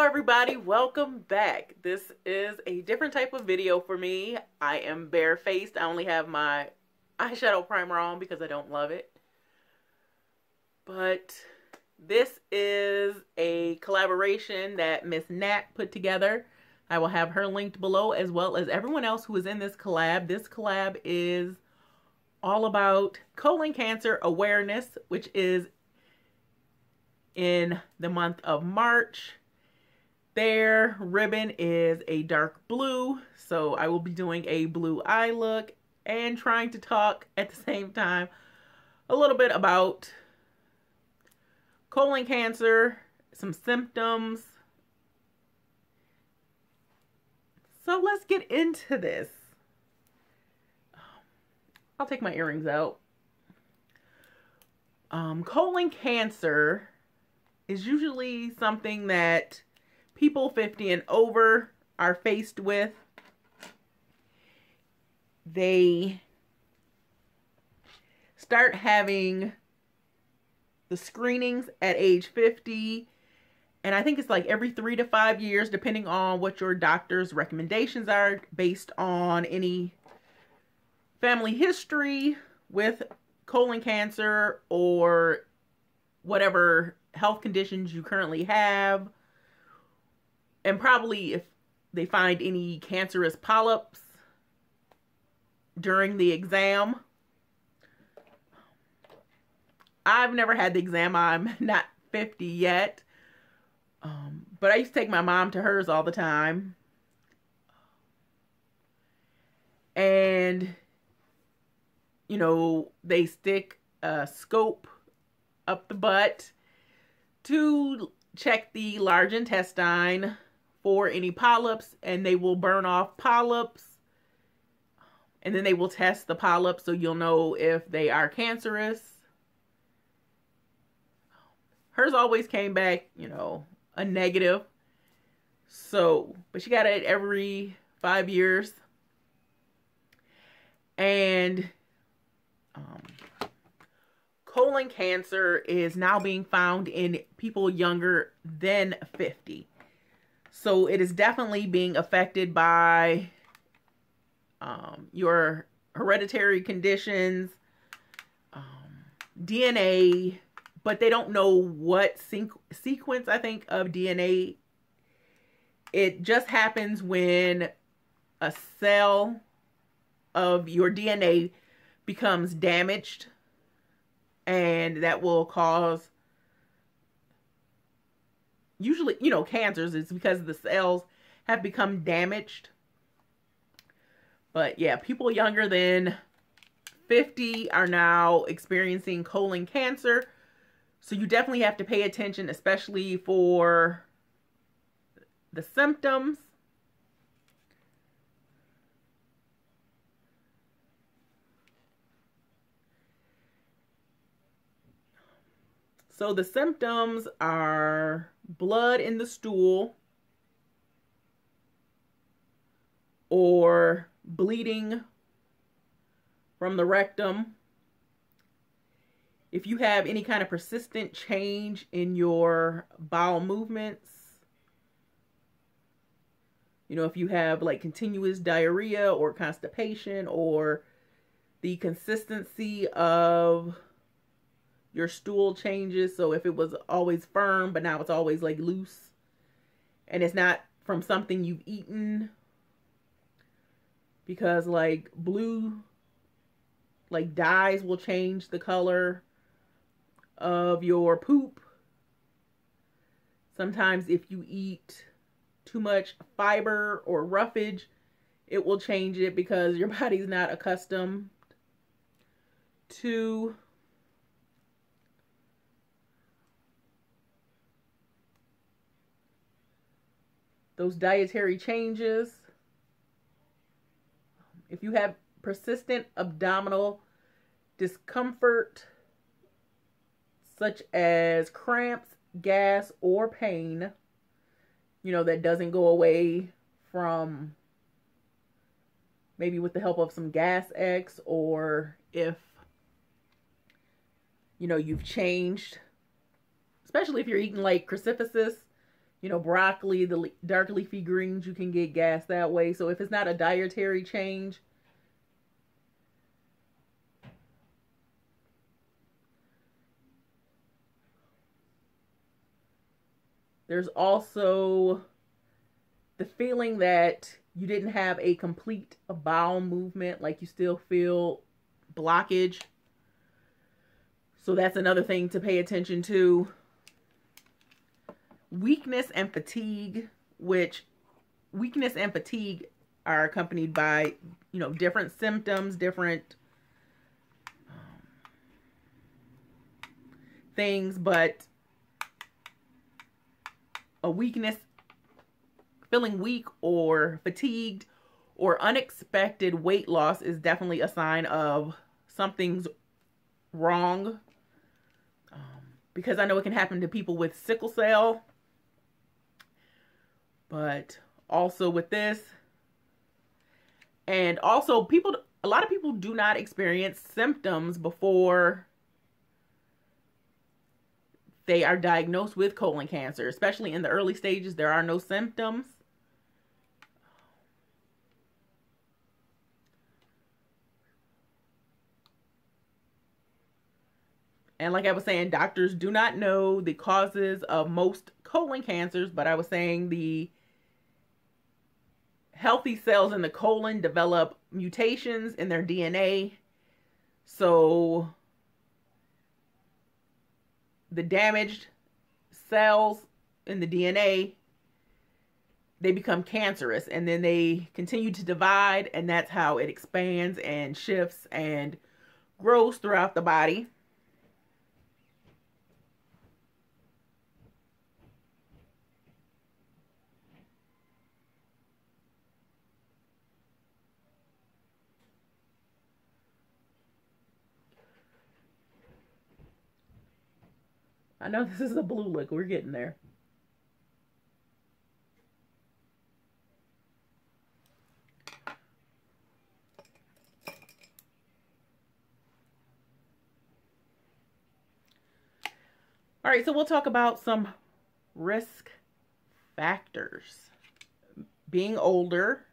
everybody, welcome back. This is a different type of video for me. I am barefaced. I only have my eyeshadow primer on because I don't love it. But this is a collaboration that Ms Nat put together. I will have her linked below, as well as everyone else who is in this collab. This collab is all about colon cancer awareness, which is in the month of March. Their ribbon is a dark blue, so I will be doing a blue eye look and trying to talk at the same time a little bit about colon cancer, some symptoms. So let's get into this. I'll take my earrings out. Colon cancer is usually something that people 50 and over are faced with. They start having the screenings at age 50, and I think it's like every 3 to 5 years, depending on what your doctor's recommendations are, based on any family history with colon cancer or whatever health conditions you currently have. And probably if they find any cancerous polyps during the exam. I've never had the exam. I'm not 50 yet. But I used to take my mom to hers all the time. And, you know, they stick a scope up the butt to check the large intestine for any polyps, and they will burn off polyps, and then they will test the polyps so you'll know if they are cancerous. Hers always came back, you know, a negative. So, but she got it every 5 years. And colon cancer is now being found in people younger than 50. So it is definitely being affected by your hereditary conditions, DNA, but they don't know what sequence, I think, of DNA. It just happens when a cell of your DNA becomes damaged, and that will cause, usually, you know, cancers. It's because the cells have become damaged. But yeah, people younger than 50 are now experiencing colon cancer. So you definitely have to pay attention, especially for the symptoms. So the symptoms are blood in the stool, or bleeding from the rectum. If you have any kind of persistent change in your bowel movements, you know, if you have like continuous diarrhea or constipation, or the consistency of your stool changes. So if it was always firm, but now it's always like loose, and it's not from something you've eaten, because like blue, like dyes will change the color of your poop. Sometimes if you eat too much fiber or roughage, it will change it because your body's not accustomed to those dietary changes. If you have persistent abdominal discomfort, such as cramps, gas, or pain, you know, that doesn't go away from maybe with the help of some Gas X, or if, you know, you've changed, especially if you're eating like crucifixes, You know, broccoli, the dark leafy greens, you can get gas that way. So if it's not a dietary change, there's also the feeling that you didn't have a complete bowel movement, like you still feel blockage. So that's another thing to pay attention to. Weakness and fatigue, which weakness and fatigue are accompanied by, you know, different symptoms, different things, but a weakness, feeling weak or fatigued or unexpected weight loss is definitely a sign of something's wrong. Because I know it can happen to people with sickle cell, but also with this. And also a lot of people do not experience symptoms before they are diagnosed with colon cancer. Especially in the early stages, there are no symptoms. And like I was saying, doctors do not know the causes of most colon cancers, but I was saying the healthy cells in the colon develop mutations in their DNA. So the damaged cells in the DNA, they become cancerous, and then they continue to divide, and that's how it expands and shifts and grows throughout the body. I know this is a blue look. We're getting there. All right, so we'll talk about some risk factors. Being older,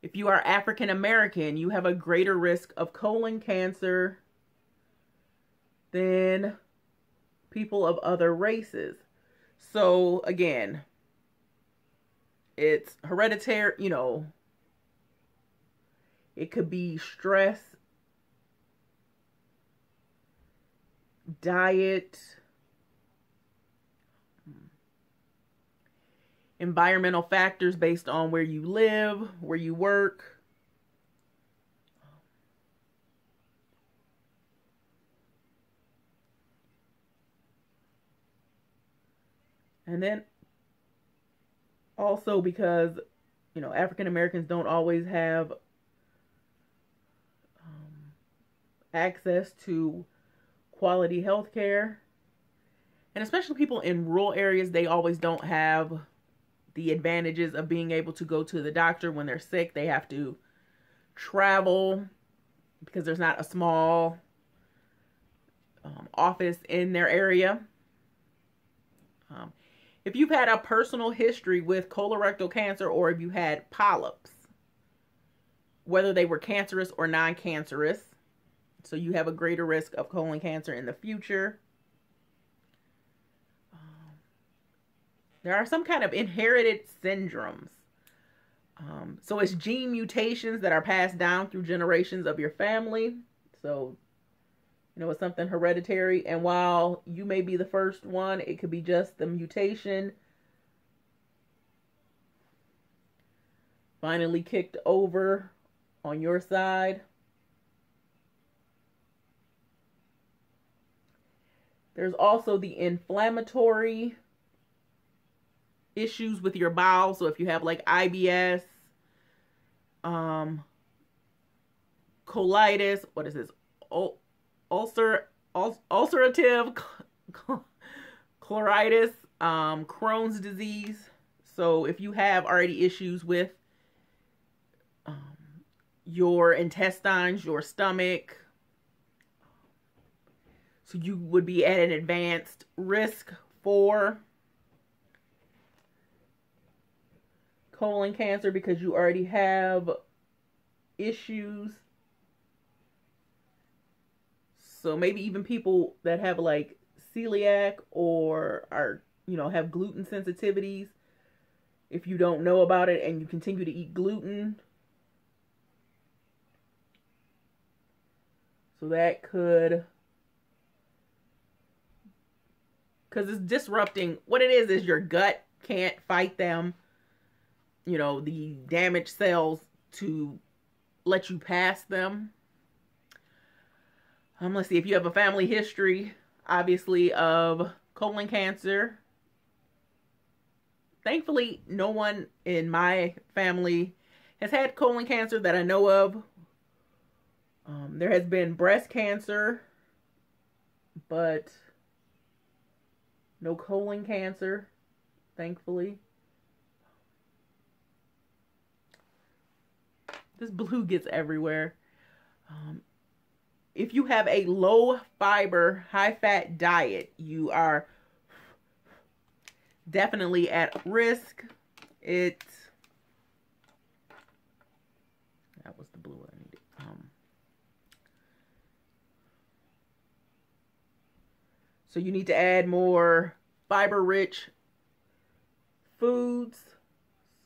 if you are African American, you have a greater risk of colon cancer than people of other races. So again, it's hereditary, you know, it could be stress, diet, environmental factors based on where you live, where you work. And then also because, you know, African Americans don't always have access to quality health care. And especially people in rural areas, they always don't have the advantages of being able to go to the doctor when they're sick. They have to travel because there's not a small office in their area. If you've had a personal history with colorectal cancer, or if you had polyps, whether they were cancerous or non-cancerous, so you have a greater risk of colon cancer in the future. There are some kind of inherited syndromes. So it's gene mutations that are passed down through generations of your family. So, you know, it's something hereditary. And while you may be the first one, it could be just the mutation finally kicked over on your side. There's also the inflammatory issues with your bowel. So if you have like IBS, colitis, what is this? Ulcerative colitis, Crohn's disease. So if you have already issues with your intestines, your stomach, So you would be at an advanced risk for colon cancer because you already have issues. So maybe even people that have like celiac or are, you know, have gluten sensitivities, if you don't know about it and you continue to eat gluten, so that could, because it's disrupting, what it is your gut can't fight them, you know, the damaged cells to let you pass them. Let's see, if you have a family history, obviously, of colon cancer. Thankfully, no one in my family has had colon cancer that I know of. There has been breast cancer, but no colon cancer, thankfully. This blue gets everywhere. If you have a low fiber, high fat diet, you are definitely at risk. That was the blue I needed. So you need to add more fiber rich foods.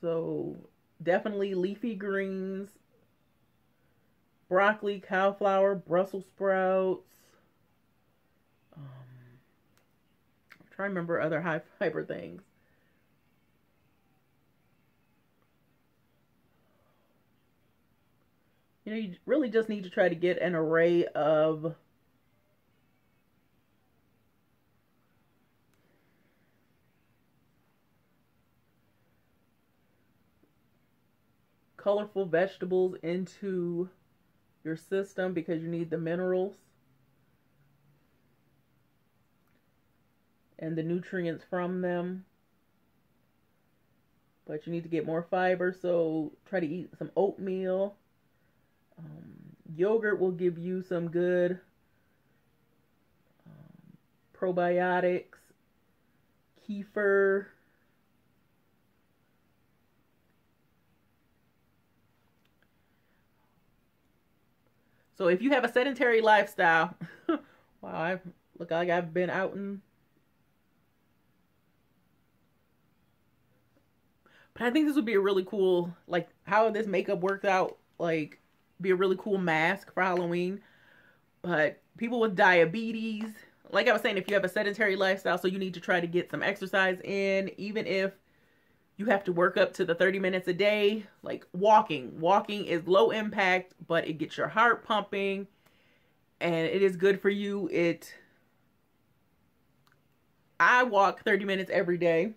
So definitely leafy greens, broccoli, cauliflower, Brussels sprouts. I'm trying to remember other high fiber things. You know, you really just need to try to get an array of colorful vegetables into your system because you need the minerals and the nutrients from them. But you need to get more fiber, so try to eat some oatmeal. Yogurt will give you some good probiotics. Kefir. So if you have a sedentary lifestyle, wow, I look like I've been out and, but I think this would be a really cool, like how this makeup works out, like be a really cool mask for Halloween. But people with diabetes, like I was saying, if you have a sedentary lifestyle, so you need to try to get some exercise in, even if you have to work up to the 30 minutes a day, like walking. Walking is low impact, but it gets your heart pumping and it is good for you. I walk 30 minutes every day.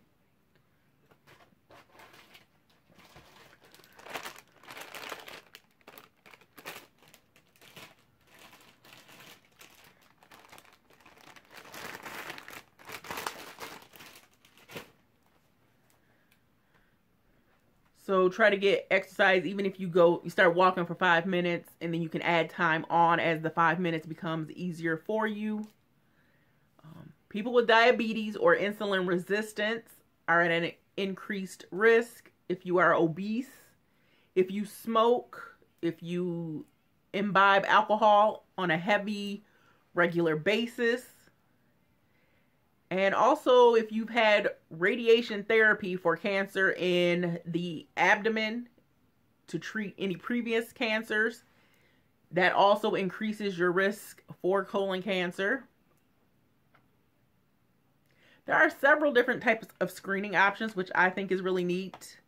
So try to get exercise, even if you start walking for 5 minutes, and then you can add time on as the 5 minutes becomes easier for you. People with diabetes or insulin resistance are at an increased risk. If you are obese, if you smoke, if you imbibe alcohol on a heavy, regular basis, and also if you've had radiation therapy for cancer in the abdomen to treat any previous cancers, that also increases your risk for colon cancer. There are several different types of screening options, which I think is really neat.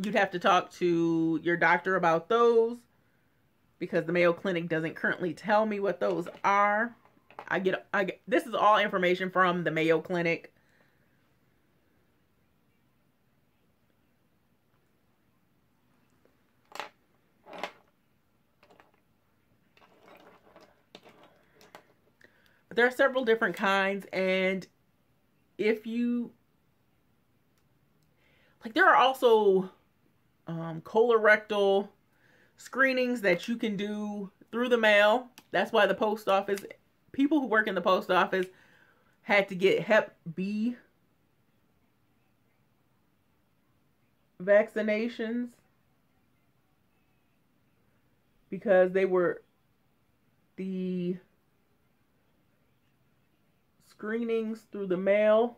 You'd have to talk to your doctor about those because the Mayo Clinic doesn't currently tell me what those are. This is all information from the Mayo Clinic. But there are several different kinds, and if you like, there are also colorectal screenings that you can do through the mail. That's why the post office, people who work in the post office had to get Hep B vaccinations because they were the screenings through the mail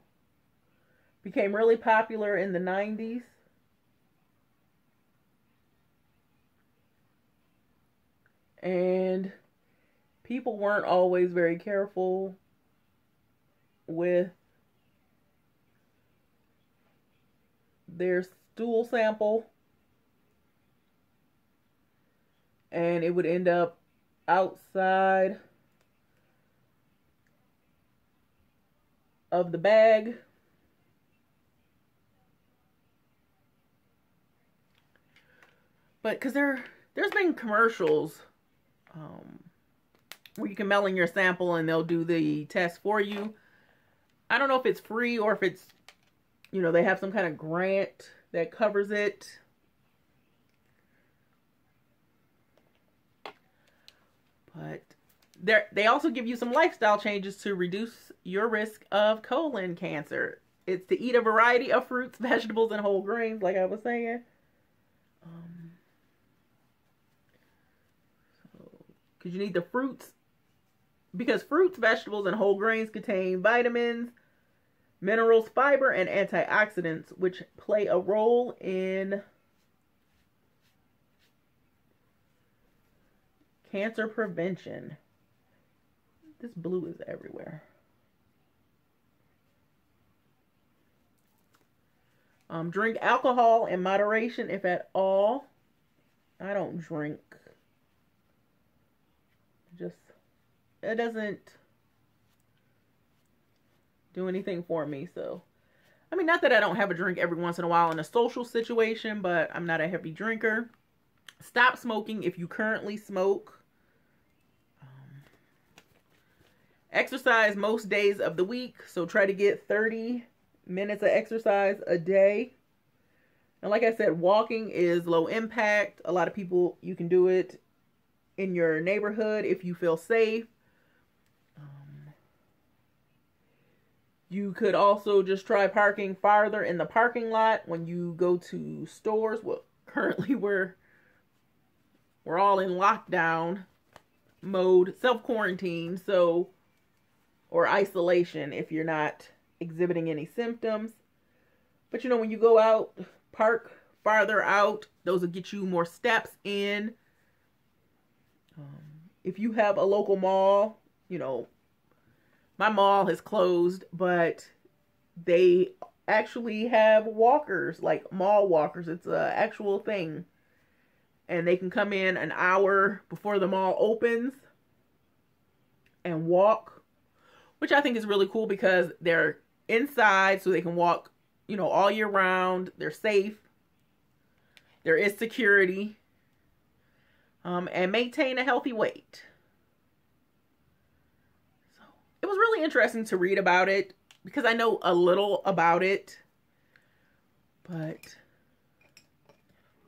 became really popular in the 90s. And people weren't always very careful with their stool sample, and it would end up outside of the bag. But because there's been commercials where you can mail in your sample and they'll do the test for you. I don't know if it's free or if it's, you know, they have some kind of grant that covers it. But they also give you some lifestyle changes to reduce your risk of colon cancer. It's to eat a variety of fruits, vegetables, and whole grains, like I was saying. Because you need the fruits. Because fruits, vegetables, and whole grains contain vitamins, minerals, fiber, and antioxidants, which play a role in cancer prevention. This blue is everywhere. Drink alcohol in moderation, if at all. I don't drink. It doesn't do anything for me. So, I mean, not that I don't have a drink every once in a while in a social situation, but I'm not a heavy drinker. Stop smoking if you currently smoke. Exercise most days of the week. So try to get 30 minutes of exercise a day. And like I said, walking is low impact. A lot of people, you can do it in your neighborhood if you feel safe. You could also just try parking farther in the parking lot when you go to stores. Well, currently we're all in lockdown mode, self-quarantine, so, or isolation if you're not exhibiting any symptoms. But you know, when you go out, park farther out, those will get you more steps in. If you have a local mall, you know, my mall has closed, but they actually have walkers, like mall walkers. It's an actual thing. And they can come in an hour before the mall opens and walk, which I think is really cool because they're inside so they can walk, you know, all year round. They're safe. There is security. And maintain a healthy weight. So it was really interesting to read about it because I know a little about it. But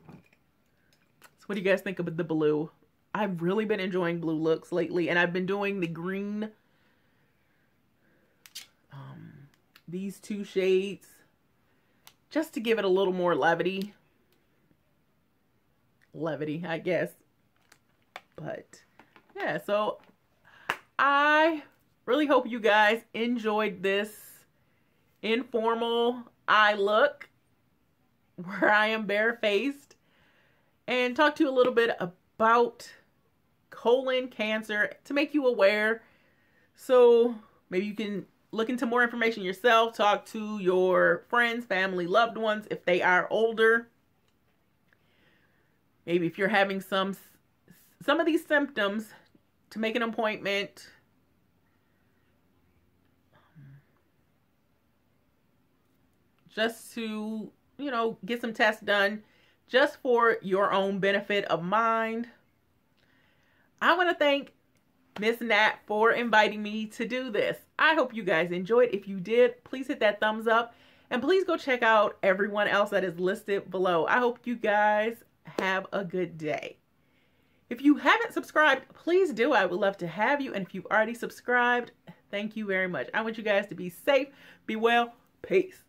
so what do you guys think of the blue? I've really been enjoying blue looks lately, and I've been doing the green. These two shades just to give it a little more levity. Levity, I guess. But yeah, so I really hope you guys enjoyed this informal eye look where I am barefaced and talk to you a little bit about colon cancer to make you aware. So maybe you can look into more information yourself, talk to your friends, family, loved ones if they are older. Maybe if you're having some of these symptoms, to make an appointment. Just to, you know, get some tests done just for your own benefit of mind. I want to thank Ms. Nat for inviting me to do this. I hope you guys enjoyed. If you did, please hit that thumbs up. And please go check out everyone else that is listed below. I hope you guys have a good day. If you haven't subscribed, please do. I would love to have you. And if you've already subscribed, thank you very much. I want you guys to be safe, be well. Peace.